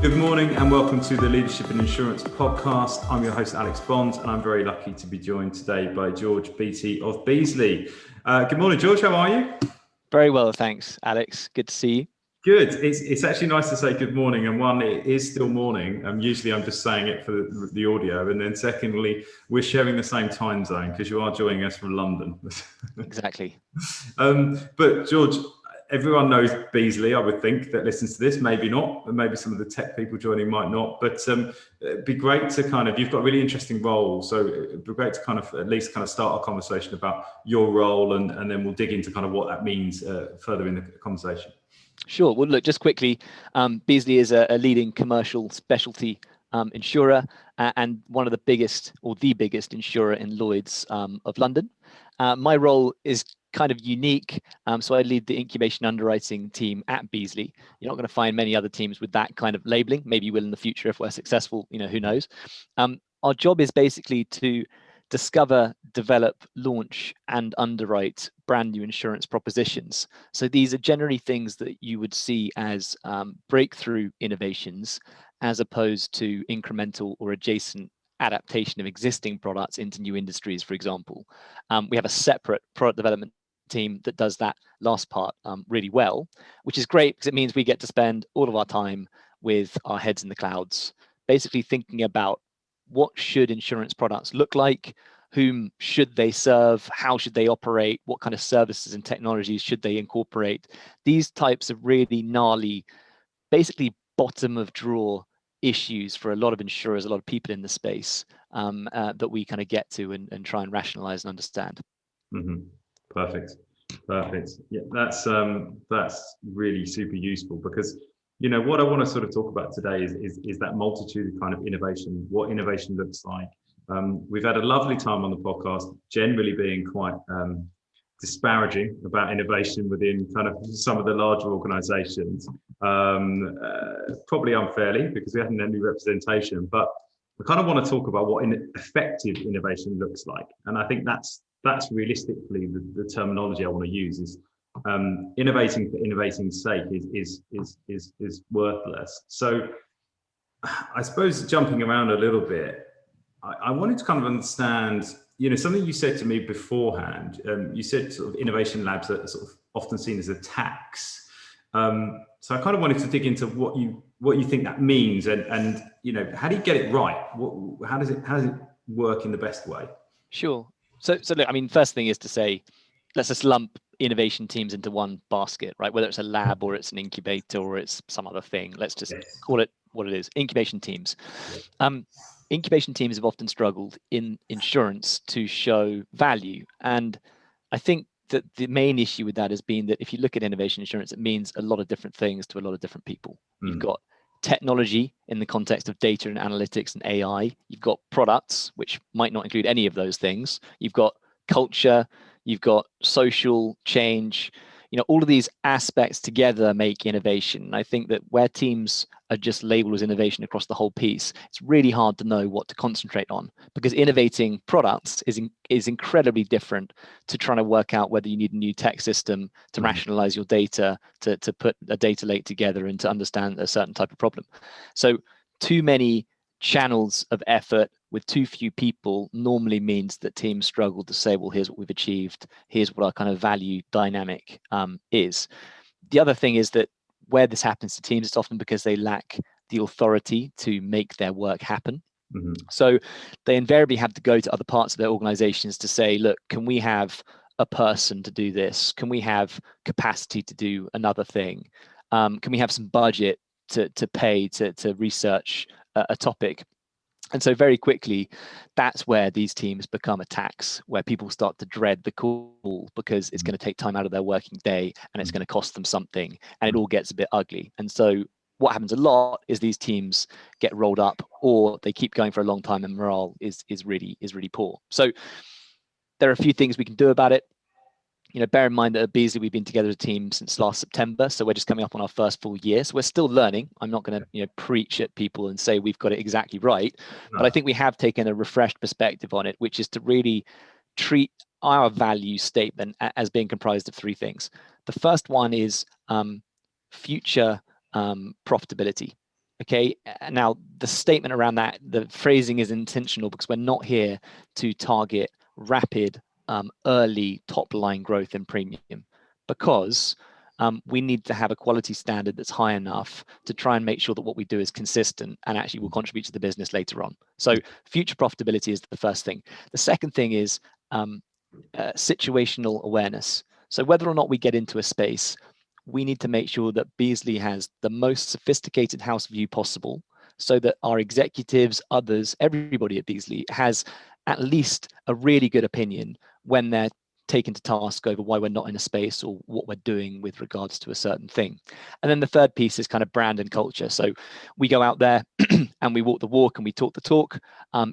Good morning and welcome to the Leadership in Insurance podcast. I'm your host, Alex Bond, and I'm very lucky to be joined today by George Beattie of Beazley. Good morning, George. How are you? Very well, thanks, Alex. Good to see you. Good. It's actually nice to say good morning. And one, it is still morning. Usually I'm just saying it for the audio. And then secondly, we're sharing the same time zone because you are joining us from London. Exactly. But George, everyone knows Beazley, I would think, that listens to this. Maybe not, and maybe some of the tech people joining might not. But it'd be great to you've got a really interesting role. So it'd be great to at least start a conversation about your role, and then we'll dig into what that means further in the conversation. Sure. Well, look, just quickly, Beazley is a leading commercial specialty insurer and one of the biggest, or the biggest insurer in Lloyd's of London. My role is kind of unique. So I lead the Incubation Underwriting team at Beazley. You're not going to find many other teams with that kind of labeling. Maybe you will in the future if we're successful, who knows. Our job is basically to discover, develop, launch, and underwrite brand new insurance propositions. So these are generally things that you would see as breakthrough innovations, as opposed to incremental or adjacent adaptation of existing products into new industries, for example. We have a separate product development team that does that last part really well, which is great because it means we get to spend all of our time with our heads in the clouds, basically thinking about what should insurance products look like, whom should they serve, how should they operate, what kind of services and technologies should they incorporate. These types of really gnarly, basically bottom of drawer issues for a lot of insurers, a lot of people in the space that we get to and try and rationalize and understand. Mm-hmm. Perfect. Yeah, that's really super useful because what I want to talk about today is that multitude of innovation, what innovation looks like. We've had a lovely time on the podcast, generally being quite disparaging about innovation within some of the larger organizations, probably unfairly because we haven't had any representation, but I want to talk about what effective innovation looks like. And I think that's realistically the terminology I want to use is innovating for innovating's sake is worthless. So I suppose jumping around a little bit, I wanted to understand, something you said to me beforehand. You said innovation labs are often seen as a tax. So I wanted to dig into what you think that means, and how do you get it right? How does it work in the best way? Sure. So look, first thing is to say, let's just lump innovation teams into one basket, right? Whether it's a lab or it's an incubator or it's some other thing, let's just call it what it is: incubation teams. Incubation teams have often struggled in insurance to show value, and I think that the main issue with that has been that if you look at innovation insurance, it means a lot of different things to a lot of different people. You've got technology in the context of data and analytics and AI. You've got products, which might not include any of those things. You've got culture, you've got social change. All of these aspects together make innovation. And I think that where teams are just labeled as innovation across the whole piece, it's really hard to know what to concentrate on, because innovating products is incredibly different to trying to work out whether you need a new tech system to rationalize your data, to put a data lake together and to understand a certain type of problem. So too many channels of effort with too few people normally means that teams struggle to say, well, here's what we've achieved, here's what our value dynamic is. The other thing is that where this happens to teams, it's often because they lack the authority to make their work happen. So they invariably have to go to other parts of their organizations to say, look, can we have a person to do this? Can we have capacity to do another thing? Can we have some budget to pay to research a topic? And so very quickly, that's where these teams become a tax, where people start to dread the call because it's going to take time out of their working day and it's going to cost them something, and it all gets a bit ugly. And so what happens a lot is these teams get rolled up, or they keep going for a long time and morale is really poor. So there are a few things we can do about it. Bear in mind that at Beazley, we've been together as a team since last September. So we're just coming up on our first full year. So we're still learning. I'm not going to preach at people and say we've got it exactly right. No. But I think we have taken a refreshed perspective on it, which is to really treat our value statement as being comprised of three things. The first one is future profitability. Okay, now the statement around that, the phrasing is intentional because we're not here to target rapid, early top line growth in premium, because we need to have a quality standard that's high enough to try and make sure that what we do is consistent and actually will contribute to the business later on. So future profitability is the first thing. The second thing is situational awareness. So whether or not we get into a space, we need to make sure that Beazley has the most sophisticated house view possible, so that our executives, others, everybody at Beazley has at least a really good opinion when they're taken to task over why we're not in a space or what we're doing with regards to a certain thing. And then the third piece is kind of brand and culture. So we go out there and we walk the walk and we talk the talk,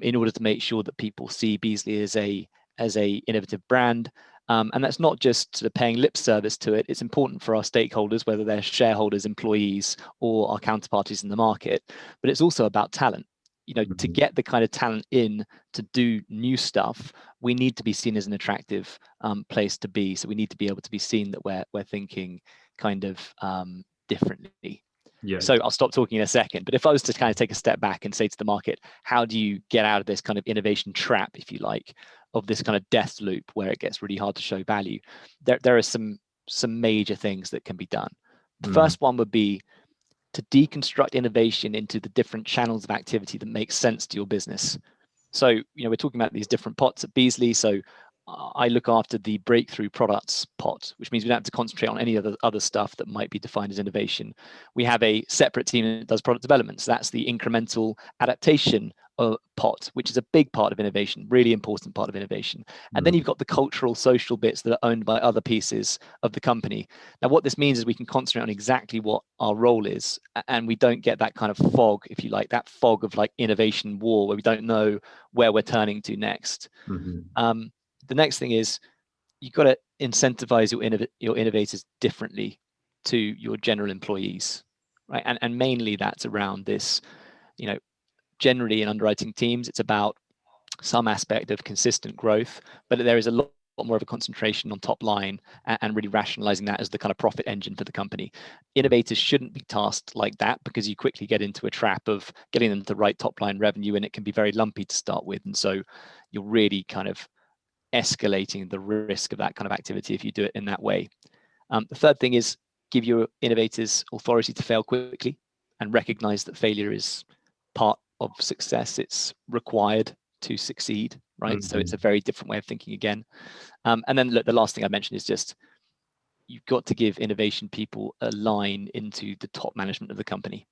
in order to make sure that people see Beazley as a innovative brand. And that's not just sort of paying lip service to it. It's important for our stakeholders, whether they're shareholders, employees, or our counterparties in the market. But it's also about talent. To get the kind of talent in to do new stuff, we need to be seen as an attractive place to be. So we need to be able to be seen that we're thinking kind of differently. Yeah. So I'll stop talking in a second. But if I was to kind of take a step back and say to the market, how do you get out of this kind of innovation trap, if you like, of this kind of death loop where it gets really hard to show value? There are some major things that can be done. The first one would be to deconstruct innovation into the different channels of activity that make sense to your business. So, we're talking about these different pots at Beazley. So I look after the breakthrough products pot, which means we don't have to concentrate on any other stuff that might be defined as innovation. We have a separate team that does product development. So that's the incremental adaptation pot, which is a big part of innovation, really important part of innovation. And then you've got the cultural, social bits that are owned by other pieces of the company. Now, what this means is we can concentrate on exactly what our role is, and we don't get that kind of fog, if you like, that fog of like innovation war where we don't know where we're turning to next. The next thing is you've got to incentivize your innovators differently to your general employees, right? And mainly that's around this, generally in underwriting teams, it's about some aspect of consistent growth, but there is a lot more of a concentration on top line and really rationalizing that as the kind of profit engine for the company. Innovators shouldn't be tasked like that because you quickly get into a trap of getting them to the right top line revenue, and it can be very lumpy to start with. And so you're really kind of escalating the risk of that kind of activity if you do it in that way. The third thing is give your innovators authority to fail quickly and recognize that failure is part of success. It's required to succeed, right? So it's a very different way of thinking again. And then look, the last thing I mentioned is just you've got to give innovation people a line into the top management of the company.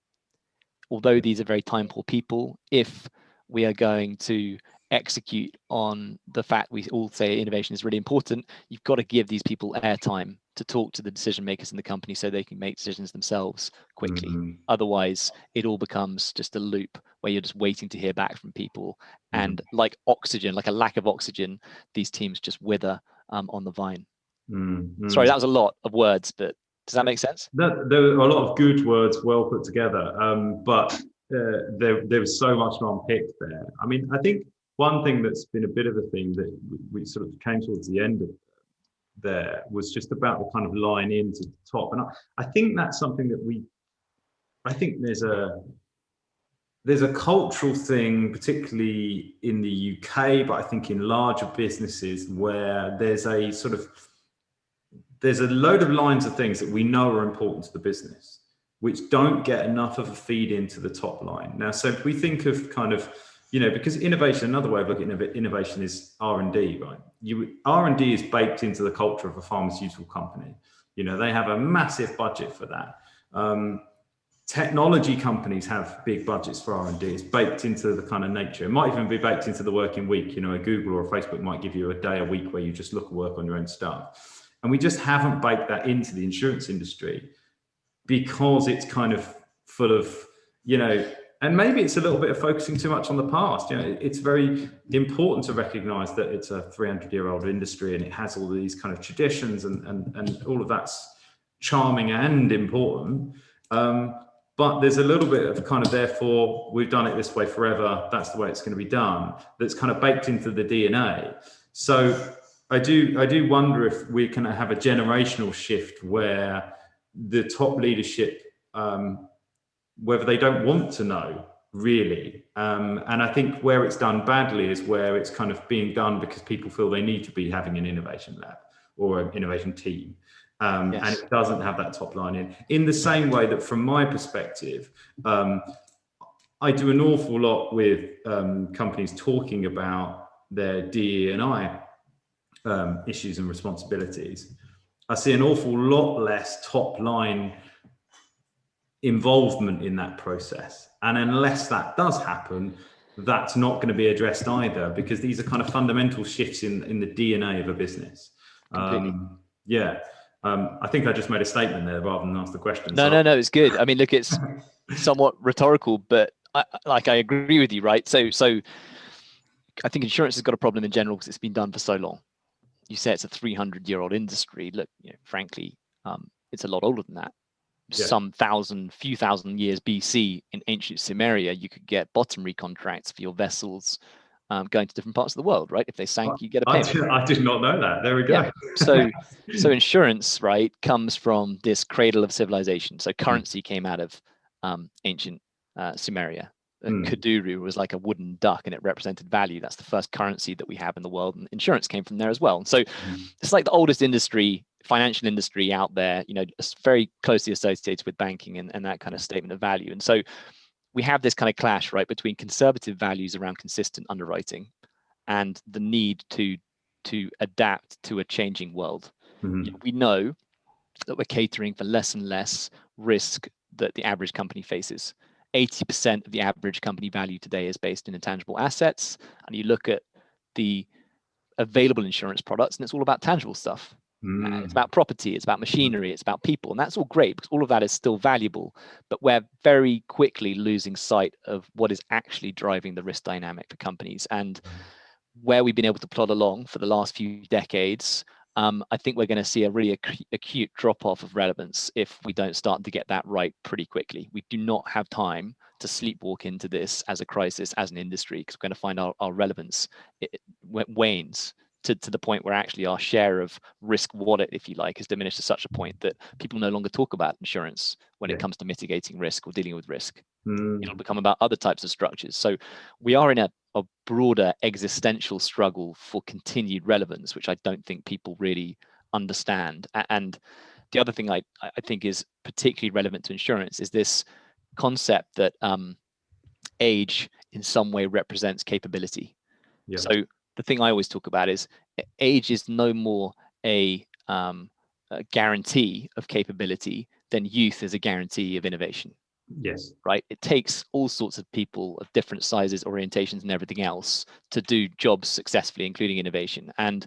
Although these are very time poor people, if we are going to execute on the fact we all say innovation is really important, you've got to give these people airtime to talk to the decision makers in the company so they can make decisions themselves quickly. Otherwise, it all becomes just a loop where you're just waiting to hear back from people. And like oxygen, like a lack of oxygen, these teams just wither on the vine. Sorry, that was a lot of words, but does that make sense? There are a lot of good words, well put together, but there was so much to unpick there. I mean, I think one thing that's been a bit of a thing that we sort of came towards the end of there was just about the kind of line into the top. And I think that's something that I think there's a cultural thing, particularly in the UK, but I think in larger businesses where there's a load of lines of things that we know are important to the business, which don't get enough of a feed into the top line. Now, so if we think of kind of, because innovation, another way of looking at innovation is R&D, right? R&D is baked into the culture of a pharmaceutical company. They have a massive budget for that. Technology companies have big budgets for R&D. It's baked into the kind of nature. It might even be baked into the working week. A Google or a Facebook might give you a day a week where you just look at work on your own stuff. And we just haven't baked that into the insurance industry because it's kind of full of, and maybe it's a little bit of focusing too much on the past. It's very important to recognize that it's a 300-year-old industry and it has all these kind of traditions and all of that's charming and important. But there's a little bit of kind of, therefore, we've done it this way forever. That's the way it's going to be done. That's kind of baked into the DNA. So I do wonder if we can have a generational shift where the top leadership whether they don't want to know, really. And I think where it's done badly is where it's kind of being done because people feel they need to be having an innovation lab or an innovation team. And it doesn't have that top line in the same way that from my perspective, I do an awful lot with companies talking about their DE&I issues and responsibilities. I see an awful lot less top line involvement in that process. And unless that does happen, that's not going to be addressed either, because these are kind of fundamental shifts in the DNA of a business. I think I just made a statement there rather than ask the question. No, it's good. I mean, look, it's somewhat rhetorical, but I agree with you, right? So I think insurance has got a problem in general because it's been done for so long. You say it's a 300-year-old industry. Look, frankly, it's a lot older than that. Yeah. Some few thousand years BC in ancient Sumeria, you could get bottomry contracts for your vessels going to different parts of the world, right? If they sank, you get a payment. I did not know that. There we go. Yeah. So insurance, right, comes from this cradle of civilization. So currency came out of ancient Sumeria. Kuduru was like a wooden duck and it represented value. That's the first currency that we have in the world. And insurance came from there as well. And so it's like the oldest industry, financial industry out there, it's very closely associated with banking and that kind of statement of value. And so we have this kind of clash, right, between conservative values around consistent underwriting and the need to adapt to a changing world. We know that we're catering for less and less risk that the average company faces. 80% of the average company value today is based in intangible assets. And you look at the available insurance products and it's all about tangible stuff. It's about property, it's about machinery, it's about people. And that's all great because all of that is still valuable, but we're very quickly losing sight of what is actually driving the risk dynamic for companies. And where we've been able to plod along for the last few decades, I think we're going to see a really acute drop-off of relevance if we don't start to get that right pretty quickly. We do not have time to sleepwalk into this as a crisis, as an industry, because we're going to find our relevance wanes to the point where actually our share of risk wallet, if you like, has diminished to such a point that people no longer talk about insurance when it comes to mitigating risk or dealing with risk. It'll become about other types of structures. So we are in a broader existential struggle for continued relevance, which I don't think people really understand. And the other thing I think is particularly relevant to insurance is this concept that age in some way represents capability. So the thing I always talk about is age is no more a guarantee of capability than youth is a guarantee of innovation. Yes. Right. It takes all sorts of people of different sizes, orientations, and everything else to do jobs successfully, including innovation. And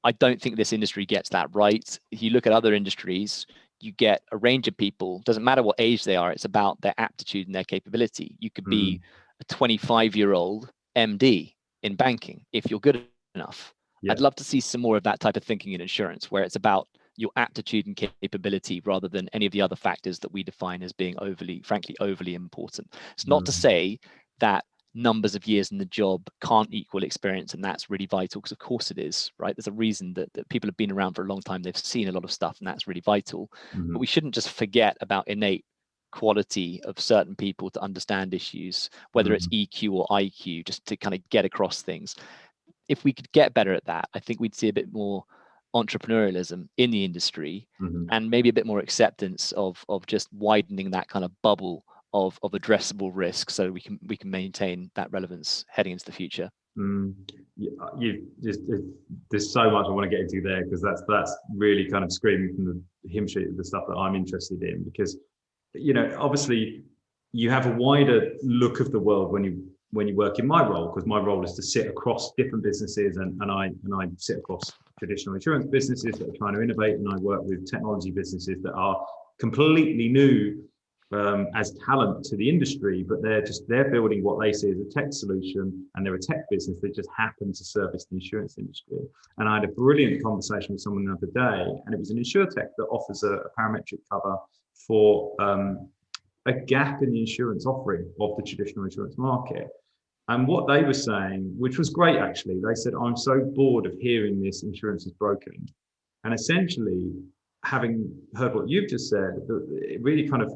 I don't think this industry gets that right. If you look at other industries, you get a range of people. Doesn't matter what age they are. It's about their aptitude and their capability. You could be a 25-year-old MD in banking if you're good enough. I'd love to see some more of that type of thinking in insurance, where it's about your aptitude and capability rather than any of the other factors that we define as being frankly overly important. It's not to say that numbers of years in the job can't equal experience, and that's really vital, because of course it is, right? There's a reason that people have been around for a long time. They've seen a lot of stuff, and that's really vital. But we shouldn't just forget about innate quality of certain people to understand issues, whether it's EQ or IQ, just to kind of get across things. If we could get better at that, I think we'd see a bit more entrepreneurialism in the industry and maybe a bit more acceptance of just widening that kind of bubble of addressable risk, so we can maintain that relevance heading into the future. There's so much I want to get into there, because that's really kind of screaming from the hymn sheet of the stuff that I'm interested in, because obviously you have a wider look of the world when you work in my role, because my role is to sit across different businesses, and I sit across traditional insurance businesses that are trying to innovate, and I work with technology businesses that are completely new as talent to the industry, but they're building what they see as a tech solution, and they're a tech business that just happen to service the insurance industry. And I had a brilliant conversation with someone the other day, and it was an insurtech that offers a parametric cover for a gap in the insurance offering of the traditional insurance market. And what they were saying, which was great actually, they said, I'm so bored of hearing this insurance is broken. And essentially, having heard what you've just said, it really kind of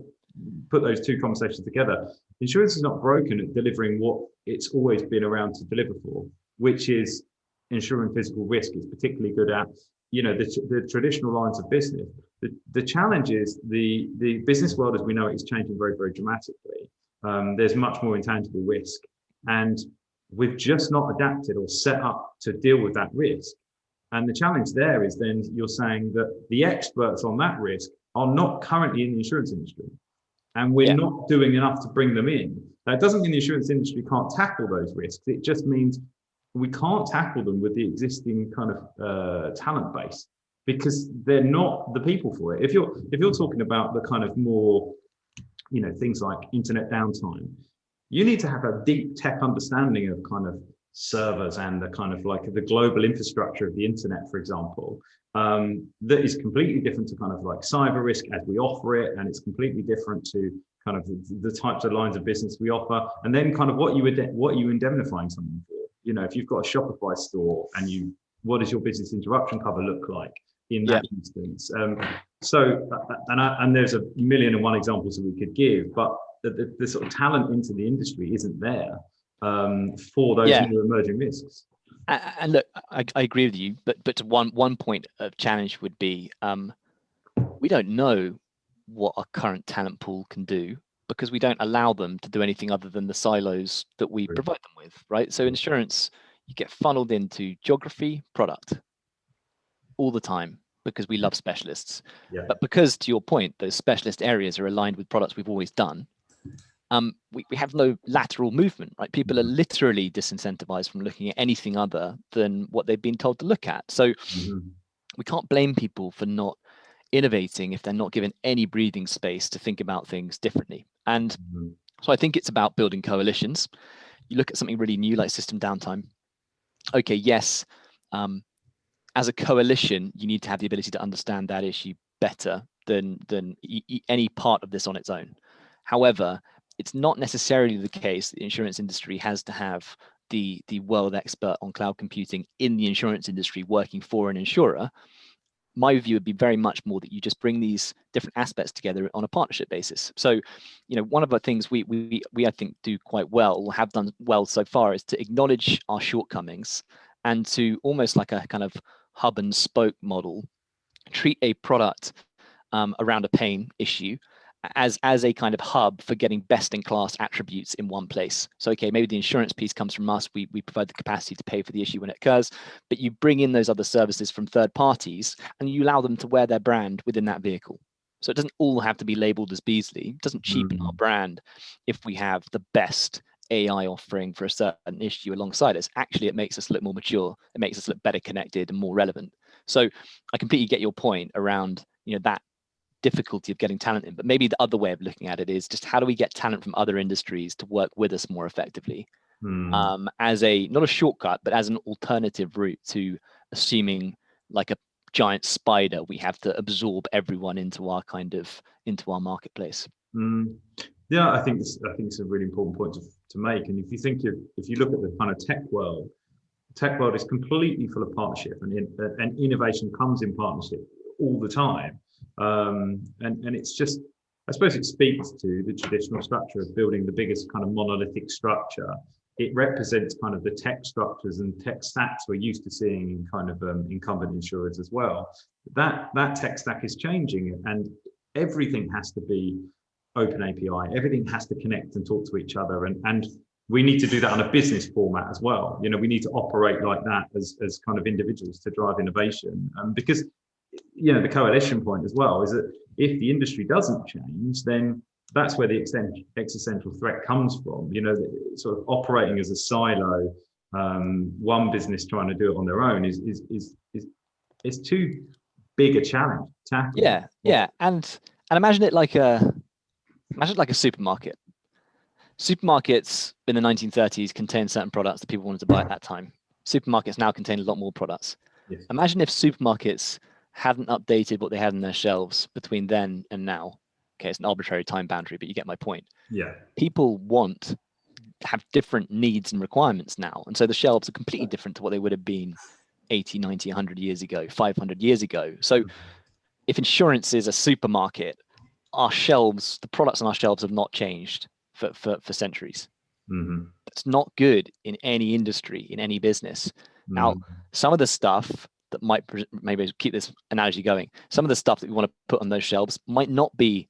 put those two conversations together. Insurance is not broken at delivering what it's always been around to deliver for, which is ensuring physical risk. It's particularly good at, the traditional lines of business. The challenge is the business world as we know it is changing very, very dramatically. There's much more intangible risk, and we've just not adapted or set up to deal with that risk. And the challenge there is then you're saying that the experts on that risk are not currently in the insurance industry, and we're not doing enough to bring them in. That doesn't mean the insurance industry can't tackle those risks. It just means we can't tackle them with the existing kind of talent base, because they're not the people for it. If you're talking about the kind of more, things like internet downtime, you need to have a deep tech understanding of kind of servers and the kind of like the global infrastructure of the internet, for example, that is completely different to kind of like cyber risk as we offer it, and it's completely different to kind of the types of lines of business we offer, and then kind of what you indemnifying someone for. If you've got a Shopify store and what does your business interruption cover look like in that instance? And there's a million and one examples that we could give, but the sort of talent into the industry isn't there for those new emerging risks. And look, I agree with you, but one point of challenge would be we don't know what our current talent pool can do, because we don't allow them to do anything other than the silos that we provide them with, right? So insurance, you get funneled into geography, product all the time because we love specialists. But because, to your point, those specialist areas are aligned with products we've always done, we have no lateral movement, right? People are literally disincentivized from looking at anything other than what they've been told to look at. So we can't blame people for not innovating if they're not given any breathing space to think about things differently. And so I think it's about building coalitions. You look at something really new like system downtime. Okay, yes, as a coalition, you need to have the ability to understand that issue better than any part of this on its own. However, it's not necessarily the case that the insurance industry has to have the world expert on cloud computing in the insurance industry working for an insurer. My view would be very much more that you just bring these different aspects together on a partnership basis. So, one of the things we I think do quite well, or have done well so far, is to acknowledge our shortcomings and to almost like a kind of hub and spoke model, treat a product around a pain issue as a kind of hub for getting best in class attributes in one place. So, okay, maybe the insurance piece comes from us. We provide the capacity to pay for the issue when it occurs, but you bring in those other services from third parties and you allow them to wear their brand within that vehicle. So it doesn't all have to be labeled as Beazley. It doesn't cheapen our brand if we have the best AI offering for a certain issue alongside us. Actually, it makes us look more mature. It makes us look better connected and more relevant. So I completely get your point around, that difficulty of getting talent in, but maybe the other way of looking at it is just how do we get talent from other industries to work with us more effectively, as not a shortcut, but as an alternative route to assuming like a giant spider we have to absorb everyone into our marketplace. Yeah, I think it's a really important point to make. And if you look at the kind of tech world is completely full of partnership, and innovation comes in partnership all the time. And it's just, I suppose it speaks to the traditional structure of building the biggest kind of monolithic structure. It represents kind of the tech structures and tech stacks we're used to seeing in kind of incumbent insurers as well. That tech stack is changing, and everything has to be open API. Everything has to connect and talk to each other, and we need to do that on a business format as well. We need to operate like that as kind of individuals to drive innovation, because the coalition point as well is that if the industry doesn't change, then that's where the existential threat comes from. Sort of operating as a silo, one business trying to do it on their own is too big a challenge to tackle. Yeah, and imagine it like a supermarket. Supermarkets in the 1930s contained certain products that people wanted to buy at that time. Supermarkets now contain a lot more products. Yes. Imagine if supermarkets hadn't updated what they had on their shelves between then and now. Okay, it's an arbitrary time boundary, but you get my point. Yeah. People have different needs and requirements now. And so the shelves are completely different to what they would have been 80, 90, 100 years ago, 500 years ago. So if insurance is a supermarket, our shelves, the products on our shelves have not changed for centuries. Mm-hmm. That's not good in any industry, in any business. Now, some of the stuff that might, maybe keep this analogy going, some of the stuff that we want to put on those shelves might not be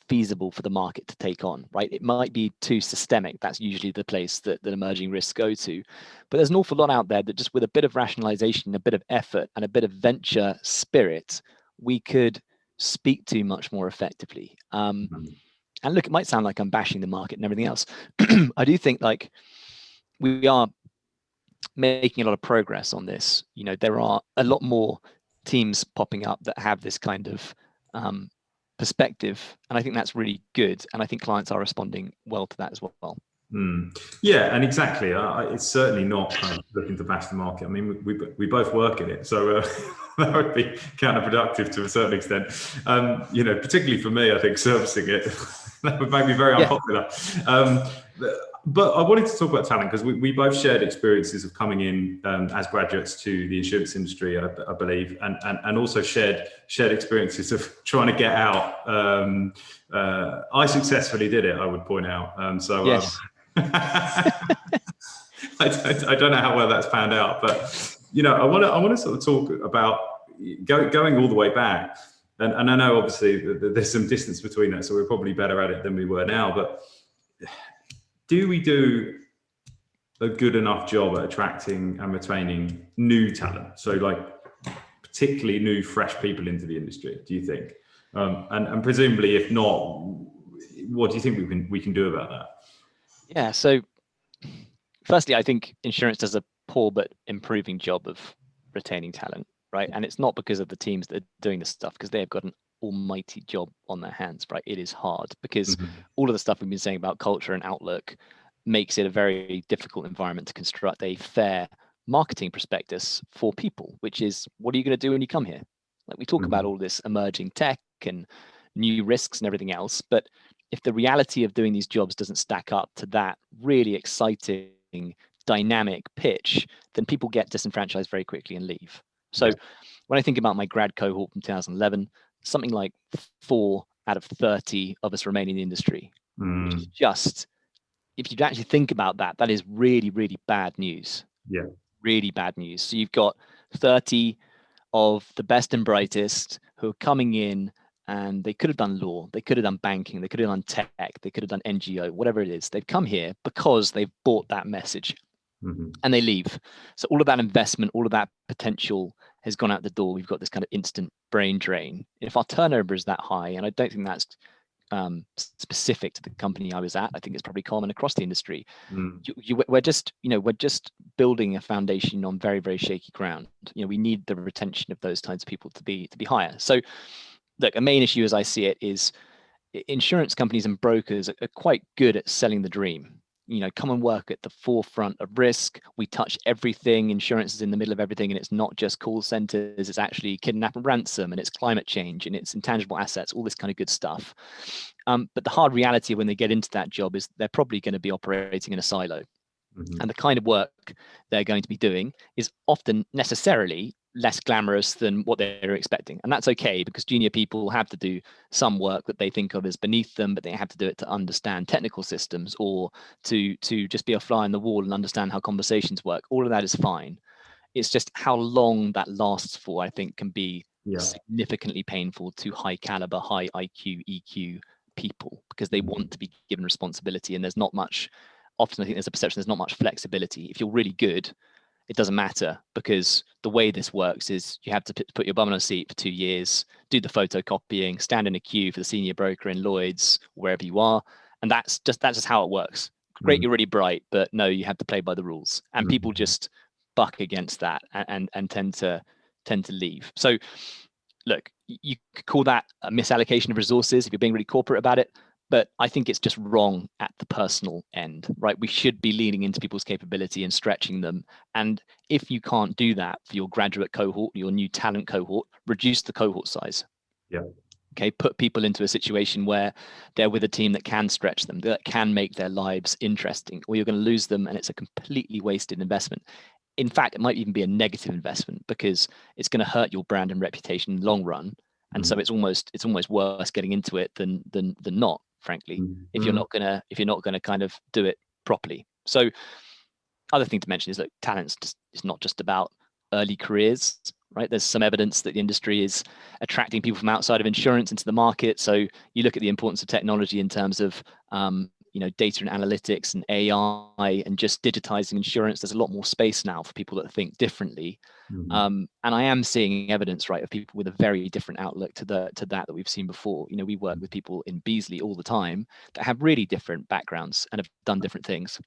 feasible for the market to take on, right? It might be too systemic. That's usually the place that emerging risks go to. But there's an awful lot out there that just with a bit of rationalization, a bit of effort, and a bit of venture spirit, we could speak to much more effectively. And look, it might sound like I'm bashing the market and everything else. I do think like we are making a lot of progress on this. You know, there are a lot more teams popping up that have this kind of perspective, and I think that's really good. And I think clients are responding well to that as well. Yeah, and exactly. It's certainly not kind of looking to bash the market. I mean, we both work in it, so that would be counterproductive to a certain extent. You know, particularly for me, I think servicing it that would make me very unpopular. But I wanted to talk about talent because we both shared experiences of coming in as graduates to the insurance industry, I believe, and also shared experiences of trying to get out. I successfully did it, I would point out. Yes. I don't know how well that's panned out, but you know, I want to sort of talk about going all the way back, and I know obviously there's some distance between that, so we're probably better at it than we were now. But do we do a good enough job at attracting and retaining new talent? So, like, particularly new, fresh people into the industry. Do you think? And presumably, if not, what do you think we can do about that? Yeah, so firstly, I think insurance does a poor but improving job of retaining talent, right? And it's not because of the teams that are doing this stuff, because they have got an almighty job on their hands, right? It is hard because all of the stuff we've been saying about culture and outlook makes it a very difficult environment to construct a fair marketing prospectus for people, which is, what are you going to do when you come here? Like, we talk about all this emerging tech and new risks and everything else, but if the reality of doing these jobs doesn't stack up to that really exciting, dynamic pitch, then people get disenfranchised very quickly and leave. So when I think about my grad cohort from 2011, something like 4 out of 30 of us remain in the industry, which is just, if you actually think about that, that is really, really bad news. Yeah. Really bad news. So you've got 30 of the best and brightest who are coming in, and they could have done law, they could have done banking, they could have done tech, they could have done NGO, whatever it is. They've come here because they've bought that message and they leave. So all of that investment, all of that potential has gone out the door. We've got this kind of instant brain drain. If our turnover is that high, and I don't think that's specific to the company I was at, I think it's probably common across the industry. We're just building a foundation on very, very shaky ground. You know, we need the retention of those kinds of people to be higher. So look, a main issue as I see it is insurance companies and brokers are quite good at selling the dream. You know, come and work at the forefront of risk. We touch everything. Insurance is in the middle of everything, and it's not just call centers. It's actually kidnap and ransom, and it's climate change, and it's intangible assets, all this kind of good stuff. But the hard reality when they get into that job is they're probably going to be operating in a silo. And the kind of work they're going to be doing is often necessarily less glamorous than what they're expecting. And that's okay, because junior people have to do some work that they think of as beneath them, but they have to do it to understand technical systems or to just be a fly on the wall and understand how conversations work. All of that is fine. It's just how long that lasts for, I think, can be significantly painful to high caliber, high IQ, EQ people, because they want to be given responsibility, and there's not much. Often I think there's a perception there's not much flexibility. If you're really good, it doesn't matter, because the way this works is you have to put your bum on a seat for 2 years, do the photocopying, stand in a queue for the senior broker in Lloyd's, wherever you are. And that's just how it works. Great, you're really bright, but no, you have to play by the rules. And people just buck against that and tend to leave. So look, you could call that a misallocation of resources if you're being really corporate about it. But I think it's just wrong at the personal end, right? We should be leaning into people's capability and stretching them. And if you can't do that for your graduate cohort, your new talent cohort, reduce the cohort size. Yeah. Okay, put people into a situation where they're with a team that can stretch them, that can make their lives interesting, or you're going to lose them and it's a completely wasted investment. In fact, it might even be a negative investment, because it's going to hurt your brand and reputation in the long run. And so it's almost worse getting into it than not, frankly, if you're not gonna kind of do it properly. So other thing to mention is that talent's is not just about early careers, right? There's some evidence that the industry is attracting people from outside of insurance into the market. So you look at the importance of technology in terms of data and analytics and AI and just digitizing insurance. There's a lot more space now for people that think differently. And I am seeing evidence, right, of people with a very different outlook to that we've seen before. We work with people in Beazley all the time that have really different backgrounds and have done different things.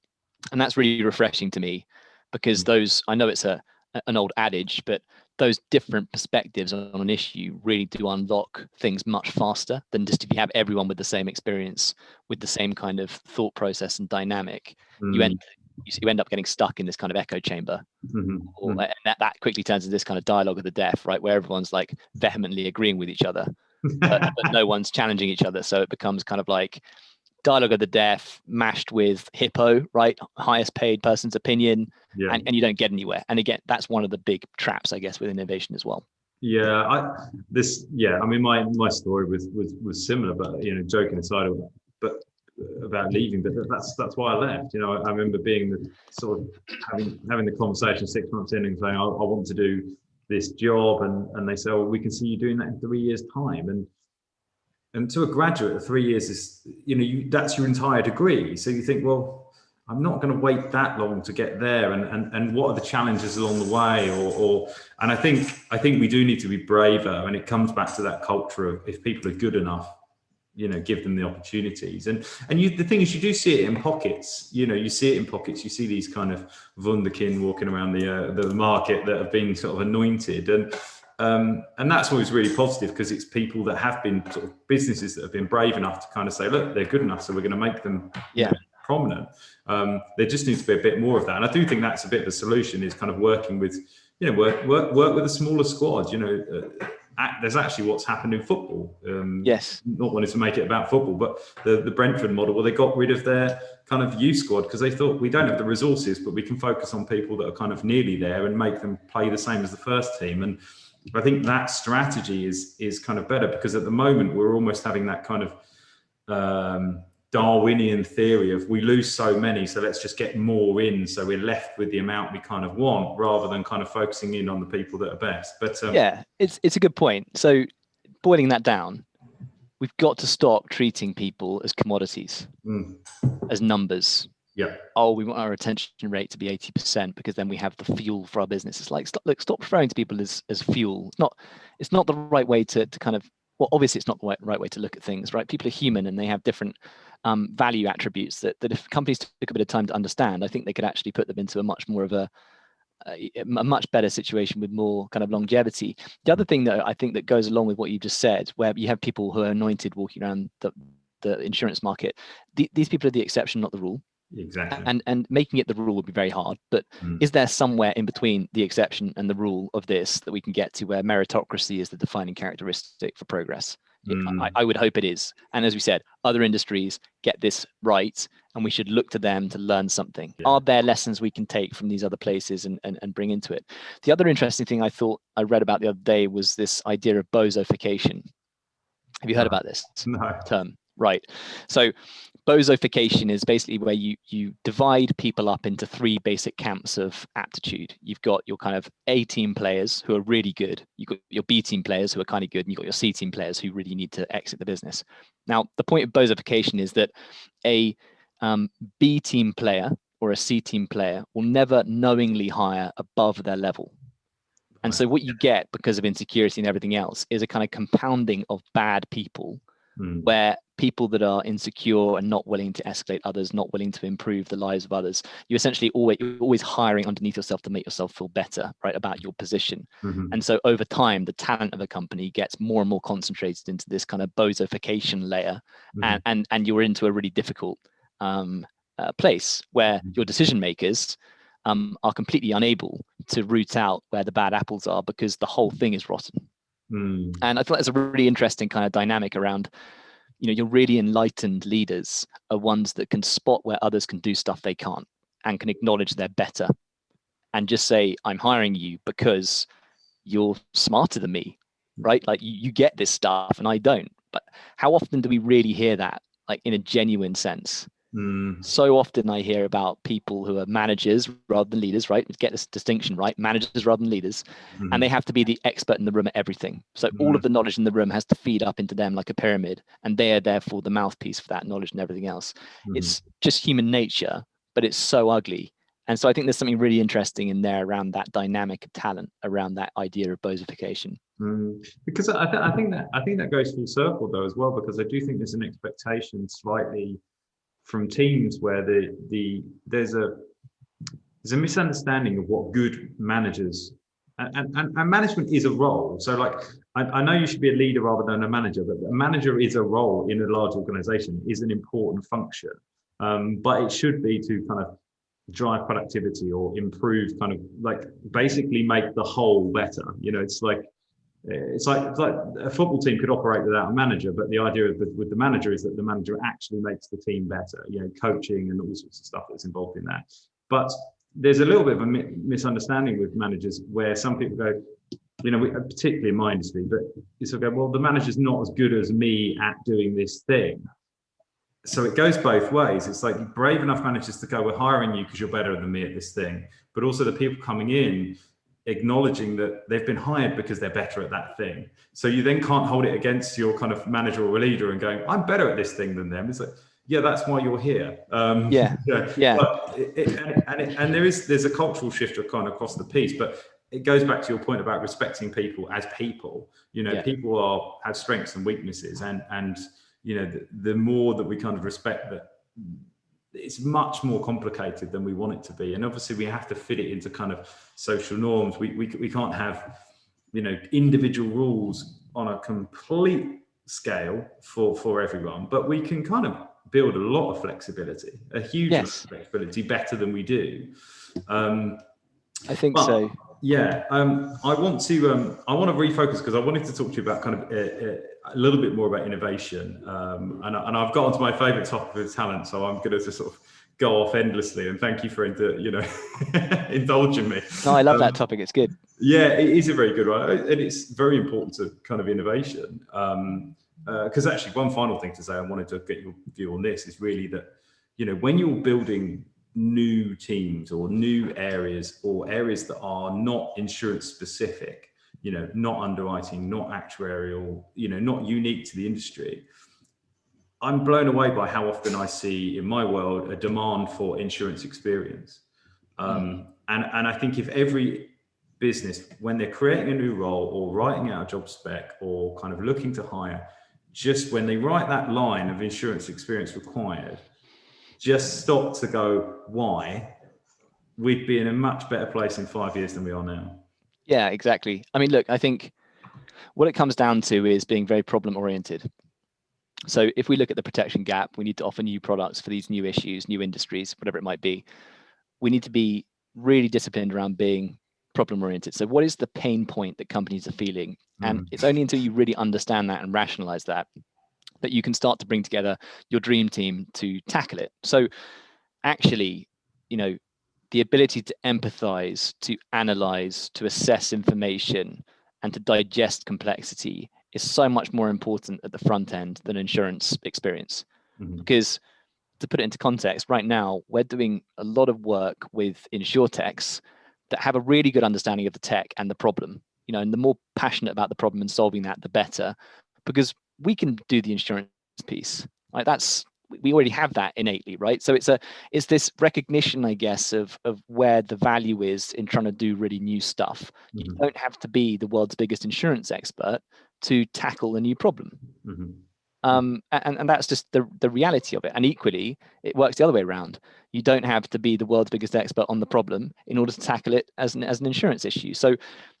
And that's really refreshing to me, because those, I know it's an old adage, but those different perspectives on an issue really do unlock things much faster than just if you have everyone with the same experience, with the same kind of thought process and dynamic. You end up getting stuck in this kind of echo chamber, and that quickly turns into this kind of dialogue of the deaf, right, where everyone's like vehemently agreeing with each other, but no one's challenging each other. So it becomes kind of like dialogue of the deaf mashed with hippo, right? Highest paid person's opinion, and you don't get anywhere. And again, that's one of the big traps, I guess, with innovation as well. I mean, my story was similar, but joking aside, but about leaving, but that's why I left. I remember being the sort of having the conversation 6 months in and saying I want to do this job, and they say, well, we can see you doing that in 3 years' time, and to a graduate, 3 years is, that's your entire degree. So you think, well, I'm not going to wait that long to get there. And what are the challenges along the way? And I think we do need to be braver. And it comes back to that culture of, if people are good enough, give them the opportunities. And the thing is, you do see it in pockets. You see it in pockets. You see these kind of wunderkind walking around the market that have been sort of anointed. And that's always really positive, because it's people that have been sort of businesses that have been brave enough to kind of say, look, they're good enough, so we're going to make them prominent. There just needs to be a bit more of that. And I do think that's a bit of a solution, is kind of working with, work with a smaller squad. There's actually what's happened in football. Not wanting to make it about football, but the Brentford model, where they got rid of their kind of youth squad because they thought, we don't have the resources, but we can focus on people that are kind of nearly there and make them play the same as the first team. And I think that strategy is kind of better, because at the moment we're almost having that kind of Darwinian theory of, we lose so many, so let's just get more in, so we're left with the amount we kind of want, rather than kind of focusing in on the people that are best. But it's a good point. So boiling that down, we've got to stop treating people as commodities, as numbers. We want our retention rate to be 80% because then we have the fuel for our business. It's like, stop referring to people as fuel. It's not the right way to kind of, well, obviously it's not the right way to look at things, right? People are human and they have different value attributes that if companies took a bit of time to understand, I think they could actually put them into a much more of a much better situation with more kind of longevity. The other thing that I think that goes along with what you just said, where you have people who are anointed walking around the insurance market, these people are the exception, not the rule. Exactly. And making it the rule would be very hard. But is there somewhere in between the exception and the rule of this that we can get to, where meritocracy is the defining characteristic for progress? I would hope it is. And as we said, other industries get this right, and we should look to them to learn something. Are there lessons we can take from these other places and bring into it? The other interesting thing I thought I read about the other day was this idea of bozofication. Have you heard about this term? Right. So bozofication is basically where you divide people up into three basic camps of aptitude. You've got your kind of A team players who are really good. You've got your B team players who are kind of good, and you've got your C team players who really need to exit the business. Now, the point of bozofication is that a B team player or a C team player will never knowingly hire above their level. And so what you get, because of insecurity and everything else, is a kind of compounding of bad people, where people that are insecure and not willing to escalate others, not willing to improve the lives of others, you're essentially always hiring underneath yourself to make yourself feel better, right, about your position. And so over time, the talent of a company gets more and more concentrated into this kind of bozofication layer, and you're into a really difficult place where your decision makers are completely unable to root out where the bad apples are, because the whole thing is rotten. And I thought that's a really interesting kind of dynamic around, your really enlightened leaders are ones that can spot where others can do stuff they can't, and can acknowledge they're better, and just say, I'm hiring you because you're smarter than me. right? Like you get this stuff and I don't. But how often do we really hear that, like in a genuine sense? So often I hear about people who are managers rather than leaders, right? Get this distinction right, managers rather than leaders, and they have to be the expert in the room at everything. So all of the knowledge in the room has to feed up into them like a pyramid, and they are therefore the mouthpiece for that knowledge and everything else. It's just human nature, but it's so ugly. And so I think there's something really interesting in there around that dynamic of talent, around that idea of bosification. Because I think that goes full circle though as well, because I do think there's an expectation slightly from teams where there's a misunderstanding of what good managers and management is a role. So like I know you should be a leader rather than a manager, but a manager is a role in a large organization, is an important function, but it should be to kind of drive productivity or improve, kind of like basically make the whole better. It's like a football team could operate without a manager, but the idea with the manager is that the manager actually makes the team better, coaching and all sorts of stuff that's involved in that. But there's a little bit of a misunderstanding with managers where some people go, particularly in my industry, but it's okay, well, the manager's not as good as me at doing this thing. So it goes both ways. It's like brave enough managers to go, we're hiring you because you're better than me at this thing. But also the people coming in acknowledging that they've been hired because they're better at that thing. So you then can't hold it against your kind of manager or leader and going, I'm better at this thing than them. It's like, yeah, that's why you're here. Yeah. But there's a cultural shift kind of across the piece, but it goes back to your point about respecting people as people. People have strengths and weaknesses, and the more that we kind of respect that, it's much more complicated than we want it to be. And obviously we have to fit it into kind of social norms. We can't have, individual rules on a complete scale for everyone, but we can kind of build a lot of flexibility, a huge amount of flexibility, better than we do. I think so. Yeah, I want to refocus because I wanted to talk to you about kind of a little bit more about innovation, and I've got onto my favourite topic of talent, so I'm going to just sort of go off endlessly. And thank you for indulging me. No, I love that topic. It's good. Yeah, it is a very good one, and it's very important to kind of innovation. Because actually, one final thing to say, I wanted to get your view on this, is really that when you're building new teams or new areas or areas that are not insurance specific, not underwriting, not actuarial, not unique to the industry, I'm blown away by how often I see in my world a demand for insurance experience. And I think if every business, when they're creating a new role or writing out a job spec or kind of looking to hire, just when they write that line of insurance experience required, just stop to go, why? We'd be in a much better place in 5 years than we are now. Yeah, exactly. I mean, look, I think what it comes down to is being very problem oriented. So if we look at the protection gap, we need to offer new products for these new issues, new industries, whatever it might be. We need to be really disciplined around being problem oriented. So what is the pain point that companies are feeling? And it's only until you really understand that and rationalize that you can start to bring together your dream team to tackle it. So actually, the ability to empathize, to analyze, to assess information, and to digest complexity is so much more important at the front end than insurance experience. Because to put it into context, right now, we're doing a lot of work with insurtechs that have a really good understanding of the tech and the problem, and the more passionate about the problem and solving that, the better, because we can do the insurance piece. Like we already have that innately, right? So it's this recognition, I guess, of where the value is in trying to do really new stuff. You don't have to be the world's biggest insurance expert to tackle a new problem. And that's just the reality of it. And equally, it works the other way around. You don't have to be the world's biggest expert on the problem in order to tackle it as an insurance issue. So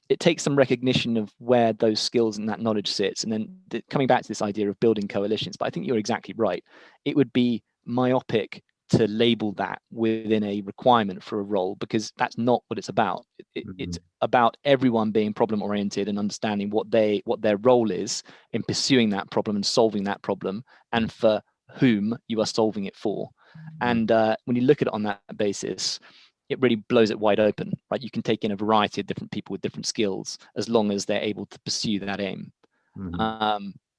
it takes some recognition of where those skills and that knowledge sits. And then coming back to this idea of building coalitions, but I think you're exactly right. It would be myopic to label that within a requirement for a role, because that's not what it's about. It's about everyone being problem oriented and understanding what their role is in pursuing that problem and solving that problem, and for whom you are solving it for. And when you look at it on that basis, it really blows it wide open, right? You can take in a variety of different people with different skills as long as they're able to pursue that aim.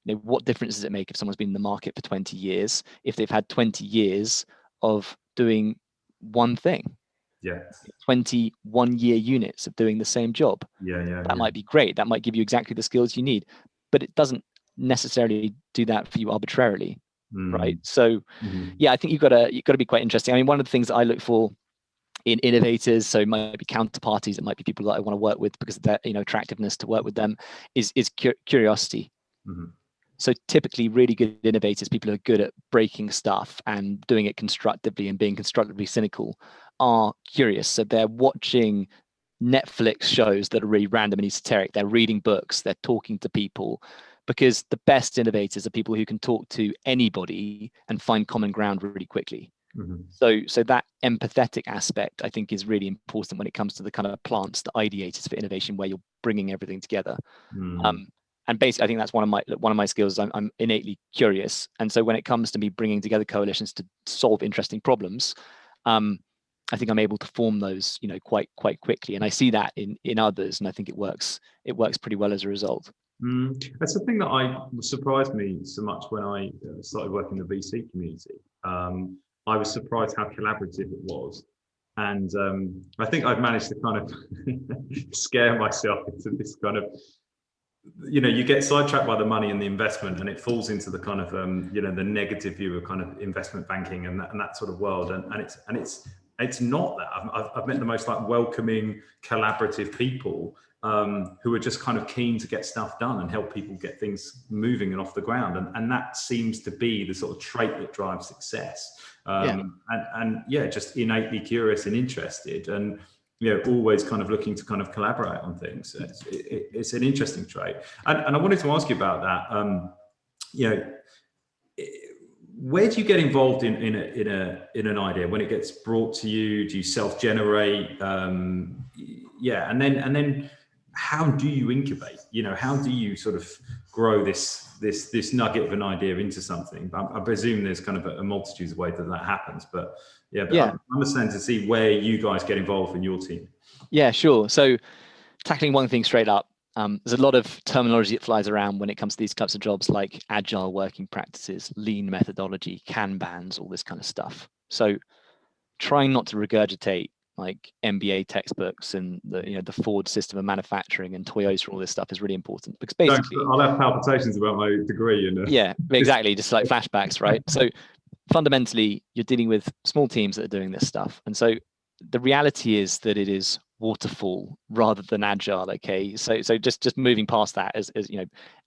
What difference does it make if someone's been in the market for 20 years, if they've had 20 years of doing one thing? 21-year units of doing the same job. That might be great. That might give you exactly the skills you need, but it doesn't necessarily do that for you arbitrarily, right? So yeah, I think you've got to be quite interesting. I mean, one of the things that I look for in innovators, so it might be counterparties, it might be people that I want to work with because of their attractiveness to work with them, is curiosity. So typically really good innovators, people who are good at breaking stuff and doing it constructively and being constructively cynical, are curious. So they're watching Netflix shows that are really random and esoteric. They're reading books, they're talking to people, because the best innovators are people who can talk to anybody and find common ground really quickly. So that empathetic aspect, I think, is really important when it comes to the kind of plants, the ideators for innovation, where you're bringing everything together. And basically, I think that's one of my skills. I'm innately curious, and so when it comes to me bringing together coalitions to solve interesting problems, I think I'm able to form those, quite quickly. And I see that in others, and I think it works pretty well as a result. That's the thing that surprised me so much when I started working in the VC community. I was surprised how collaborative it was. And I think I've managed to kind of scare myself into this kind of, you get sidetracked by the money and the investment, and it falls into the kind of, the negative view of kind of investment banking and that sort of world. And it's not that. I've met the most welcoming, collaborative people who are just kind of keen to get stuff done and help people get things moving and off the ground. And that seems to be the sort of trait that drives success. Just innately curious and interested, and always kind of looking to kind of collaborate on things. It's an interesting trait. And I wanted to ask you about that. Where do you get involved in an idea when it gets brought to you? Do you self-generate? And then how do you incubate? How do you sort of grow this nugget of an idea into something? I presume there's kind of a multitude of ways that happens, but I understand to see where you guys get involved in your team. Yeah, sure. So tackling one thing straight up, there's a lot of terminology that flies around when it comes to these types of jobs, like agile working practices, lean methodology, Kanbans, all this kind of stuff. So trying not to regurgitate like MBA textbooks and the Ford system of manufacturing and Toyota, all this stuff is really important, because basically I'll have palpitations about my degree. Yeah, exactly. Just like flashbacks, right? So fundamentally, you're dealing with small teams that are doing this stuff. And so the reality is that it is waterfall rather than agile. Okay. So just moving past that, as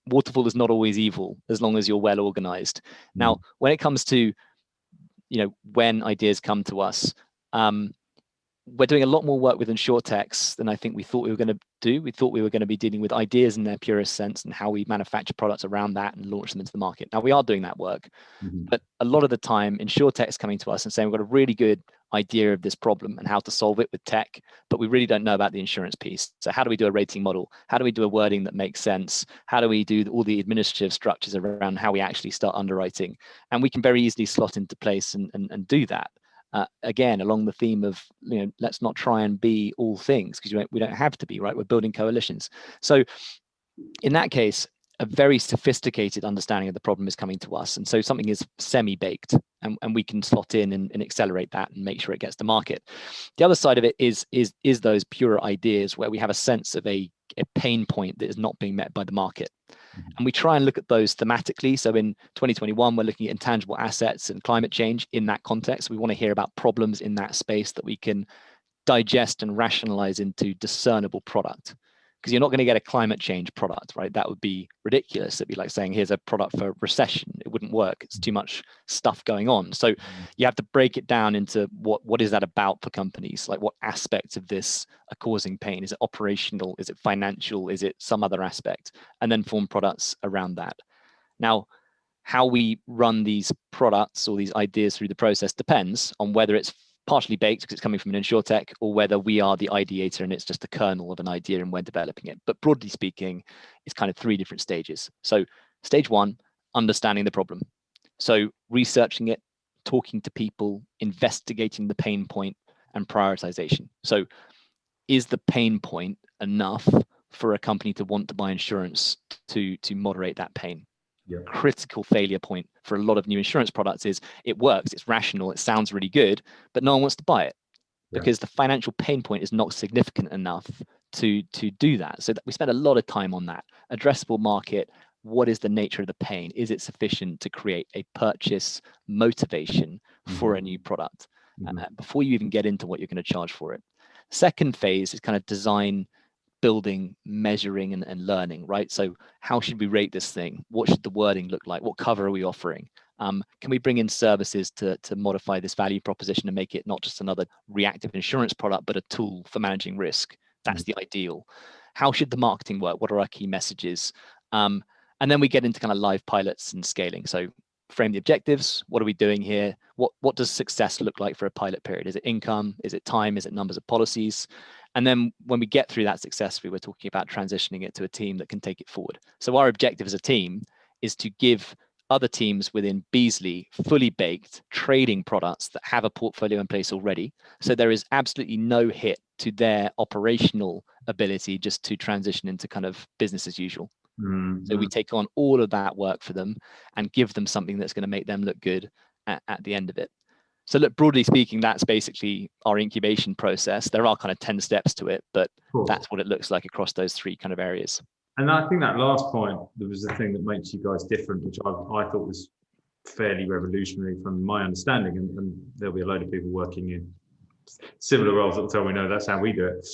waterfall is not always evil as long as you're well organized. Now, when it comes to, when ideas come to us, we're doing a lot more work with insurtechs than I think we thought we were going to do. We thought we were going to be dealing with ideas in their purest sense and how we manufacture products around that and launch them into the market. Now, we are doing that work, but a lot of the time, insurtechs coming to us and saying, we've got a really good idea of this problem and how to solve it with tech, but we really don't know about the insurance piece. So how do we do a rating model? How do we do a wording that makes sense? How do we do all the administrative structures around how we actually start underwriting? And we can very easily slot into place and do that. Again, along the theme of, let's not try and be all things, because we don't have to be, right? We're building coalitions. So in that case, a very sophisticated understanding of the problem is coming to us. And so something is semi-baked, and we can slot in and accelerate that and make sure it gets to market. The other side of it is those pure ideas where we have a sense of a pain point that is not being met by the market. And we try and look at those thematically. So in 2021, we're looking at intangible assets and climate change in that context. We want to hear about problems in that space that we can digest and rationalize into discernible product. Because you're not going to get a climate change product, right? That would be ridiculous. It'd be like saying, here's a product for recession. It wouldn't work. It's too much stuff going on. So you have to break it down into what is that about for companies? Like, what aspects of this are causing pain? Is it operational? Is it financial? Is it some other aspect? And then form products around that. Now, how we run these products or these ideas through the process depends on whether it's partially baked because it's coming from an insurtech, or whether we are the ideator and it's just a kernel of an idea and we're developing it. But broadly speaking, it's kind of 3 different stages. So stage 1, understanding the problem. So researching it, talking to people, investigating the pain point, and prioritization. So is the pain point enough for a company to want to buy insurance to moderate that pain? Yeah. Critical failure point for a lot of new insurance products is it works, it's rational, it sounds really good, but no one wants to buy it because the financial pain point is not significant enough to do that. So we spend a lot of time on that. Addressable market, what is the nature of the pain? Is it sufficient to create a purchase motivation for a new product before you even get into what you're going to charge for it? Second phase is kind of design, building, measuring, and learning, right? So how should we rate this thing? What should the wording look like? What cover are we offering? Can we bring in services to modify this value proposition and make it not just another reactive insurance product, but a tool for managing risk? That's the ideal. How should the marketing work? What are our key messages? And then we get into kind of live pilots and scaling. So frame the objectives. What are we doing here? What does success look like for a pilot period? Is it income? Is it time? Is it numbers of policies? And then when we get through that successfully, we're talking about transitioning it to a team that can take it forward. So our objective as a team is to give other teams within Beazley fully baked trading products that have a portfolio in place already. So there is absolutely no hit to their operational ability just to transition into kind of business as usual. So we take on all of that work for them and give them something that's going to make them look good at the end of it. So look, broadly speaking, that's basically our incubation process. There are kind of 10 steps to it, but that's what it looks like across those three kind of areas. And I think that last point, there was the thing that makes you guys different, which I thought was fairly revolutionary from my understanding. And there'll be a load of people working in similar roles that will tell me, no, that's how we do it.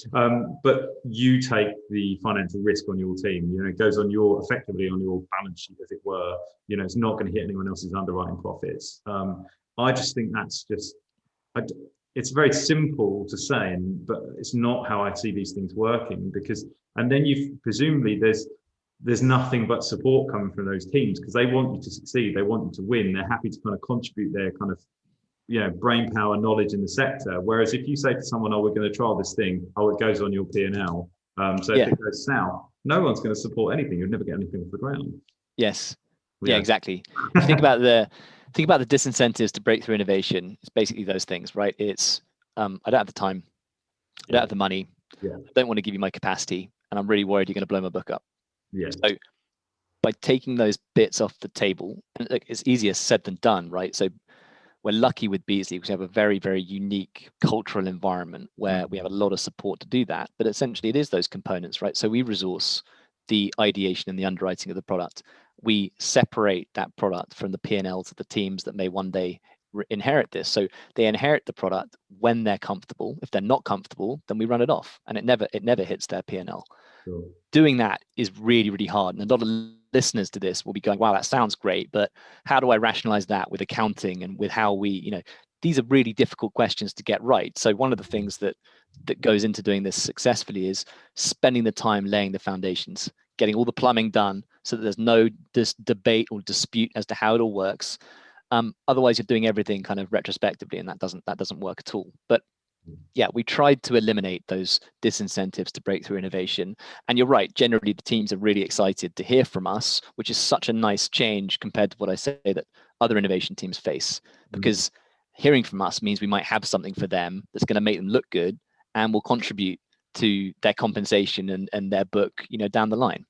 But you take the financial risk on your team. You know, it goes on effectively on your balance sheet, as it were. You know, it's not going to hit anyone else's underwriting profits. I just think that's just, it's very simple to say, but it's not how I see these things working, because, and then you presumably there's nothing but support coming from those teams because they want you to succeed. They want you to win. They're happy to kind of contribute their kind of, you know, brain power, knowledge in the sector. Whereas if you say to someone, oh, we're going to trial this thing, oh, it goes on your P&L. So if it goes south, no one's going to support anything. You'll never get anything off the ground. Yes. Yeah, exactly. If you think about the disincentives to breakthrough innovation. It's basically those things, right? It's I don't have the time, I don't have the money, I don't want to give you my capacity, and I'm really worried you're going to blow my book up. So by taking those bits off the table, and look, it's easier said than done, right? So we're lucky with Beazley because we have a very, very unique cultural environment where we have a lot of support to do that. But essentially, it is those components, right? So we resource the ideation and the underwriting of the product. We separate that product from the P&Ls of the teams that may one day inherit this. So they inherit the product when they're comfortable. If they're not comfortable, then we run it off, and it never hits their P&L. Doing that is really, really hard. And a lot of listeners to this will be going, wow, that sounds great, but how do I rationalize that with accounting and with how we, you know, these are really difficult questions to get right. So one of the things that goes into doing this successfully is spending the time laying the foundations, getting all the plumbing done so that there's no debate or dispute as to how it all works. Otherwise, you're doing everything kind of retrospectively, and that doesn't work at all. But yeah, we tried to eliminate those disincentives to breakthrough innovation. And you're right, generally the teams are really excited to hear from us, which is such a nice change compared to what I say that other innovation teams face, because hearing from us means we might have something for them that's going to make them look good and will contribute to their compensation and their book, you know, down the line.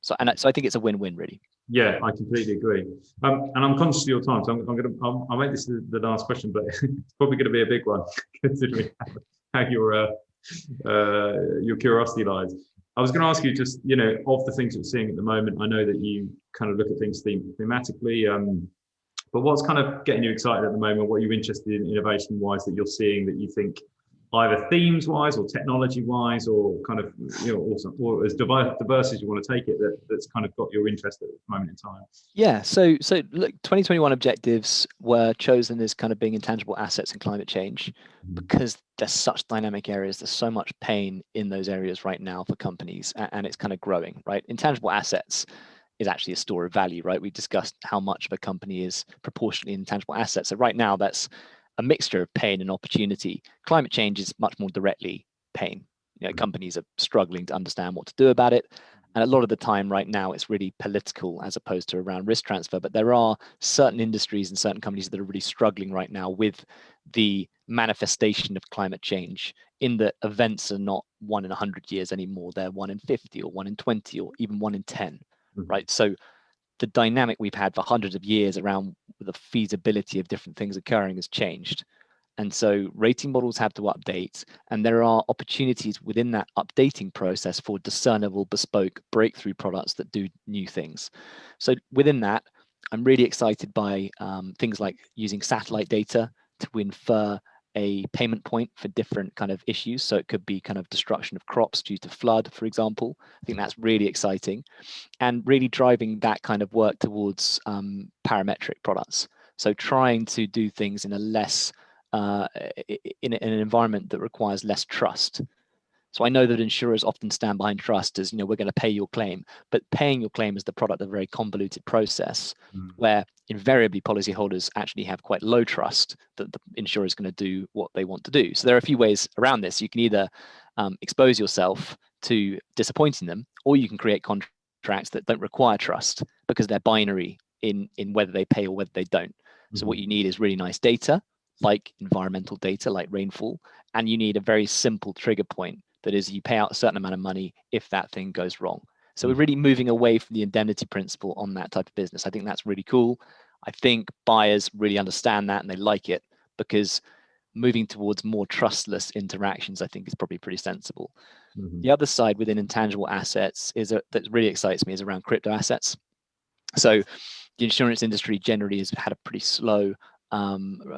So I think it's a win-win, really. Yeah, I completely agree. And I'm conscious of your time, so I'll make this the last question, but it's probably going to be a big one considering how your curiosity lies. I was going to ask you just, you know, of the things you're seeing at the moment. I know that you kind of look at things thematically, but what's kind of getting you excited at the moment? What are you interested in innovation-wise that you're seeing that you think either themes-wise or technology-wise or kind of, you know, or as diverse as you want to take it, that's kind of got your interest at the moment in time? Yeah, so look, 2021 objectives were chosen as kind of being intangible assets and climate change because there's such dynamic areas. There's so much pain in those areas right now for companies, and it's kind of growing, right? Intangible assets is actually a store of value, right? We discussed how much of a company is proportionally intangible assets. So right now, that's a mixture of pain and opportunity. Climate change is much more directly pain. You know, companies are struggling to understand what to do about it. And a lot of the time right now, it's really political as opposed to around risk transfer. But there are certain industries and certain companies that are really struggling right now with the manifestation of climate change, in that events are not 1 in 100 years anymore. They're 1 in 50 or 1 in 20 or even 1 in 10, right? So the dynamic we've had for hundreds of years around the feasibility of different things occurring has changed. And so rating models have to update, and there are opportunities within that updating process for discernible, bespoke, breakthrough products that do new things. So within that, I'm really excited by things like using satellite data to infer a payment point for different kind of issues. So it could be kind of destruction of crops due to flood, for example. I think that's really exciting, and really driving that kind of work towards parametric products. So trying to do things in a less in an environment that requires less trust. So I know that insurers often stand behind trust as, we're going to pay your claim, but paying your claim is the product of a very convoluted process where invariably policyholders actually have quite low trust that the insurer is going to do what they want to do. So there are a few ways around this. You can either expose yourself to disappointing them, or you can create contracts that don't require trust because they're binary in whether they pay or whether they don't. So what you need is really nice data, like environmental data, like rainfall, and you need a very simple trigger point that is you pay out a certain amount of money if that thing goes wrong. So we're really moving away from the indemnity principle on that type of business. I think that's really cool. I think buyers really understand that and they like it, because moving towards more trustless interactions, I think, is probably pretty sensible. The other side within intangible assets that really excites me is around crypto assets. So the insurance industry generally has had a pretty slow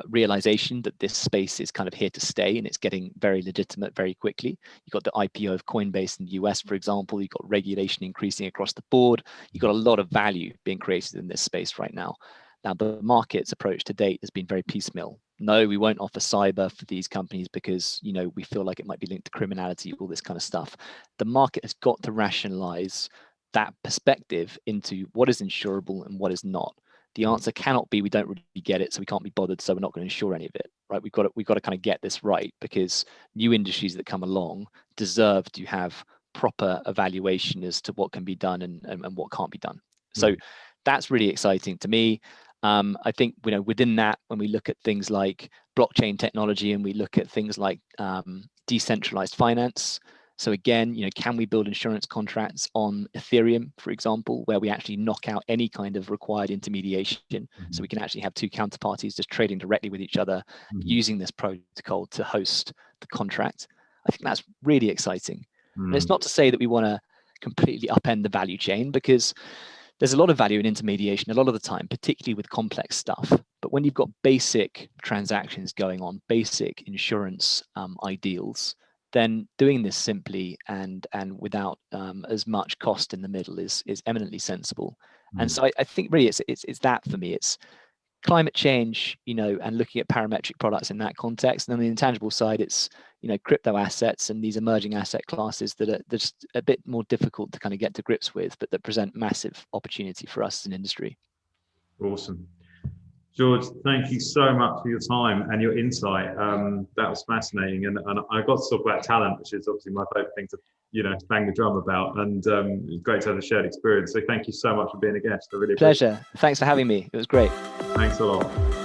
realization that this space is kind of here to stay, and it's getting very legitimate very quickly. You've got the IPO of Coinbase in the US, for example. You've got regulation increasing across the board. You've got a lot of value being created in this space right now. Now, the market's approach to date has been very piecemeal. No, we won't offer cyber for these companies because, we feel like it might be linked to criminality, all this kind of stuff. The market has got to rationalize that perspective into what is insurable and what is not. The answer cannot be we don't really get it, so we can't be bothered, so we're not going to insure any of it, right? We've got to kind of get this right, because new industries that come along deserve to have proper evaluation as to what can be done and what can't be done. So that's really exciting to me. I think within that, when we look at things like blockchain technology and we look at things like decentralized finance. So again, can we build insurance contracts on Ethereum, for example, where we actually knock out any kind of required intermediation, so we can actually have two counterparties just trading directly with each other, using this protocol to host the contract? I think that's really exciting. And it's not to say that we want to completely upend the value chain, because there's a lot of value in intermediation a lot of the time, particularly with complex stuff. But when you've got basic transactions going on, basic insurance ideals, then doing this simply and without as much cost in the middle is eminently sensible. And so I think really it's that for me. It's climate change, and looking at parametric products in that context. And on the intangible side, it's crypto assets and these emerging asset classes that are just a bit more difficult to kind of get to grips with, but that present massive opportunity for us as an industry. Awesome. George, thank you so much for your time and your insight. That was fascinating. And I got to talk about talent, which is obviously my favorite thing to, bang the drum about. And it's great to have a shared experience. So thank you so much for being a guest. I really appreciate it. Pleasure. Thanks for having me. It was great. Thanks a lot.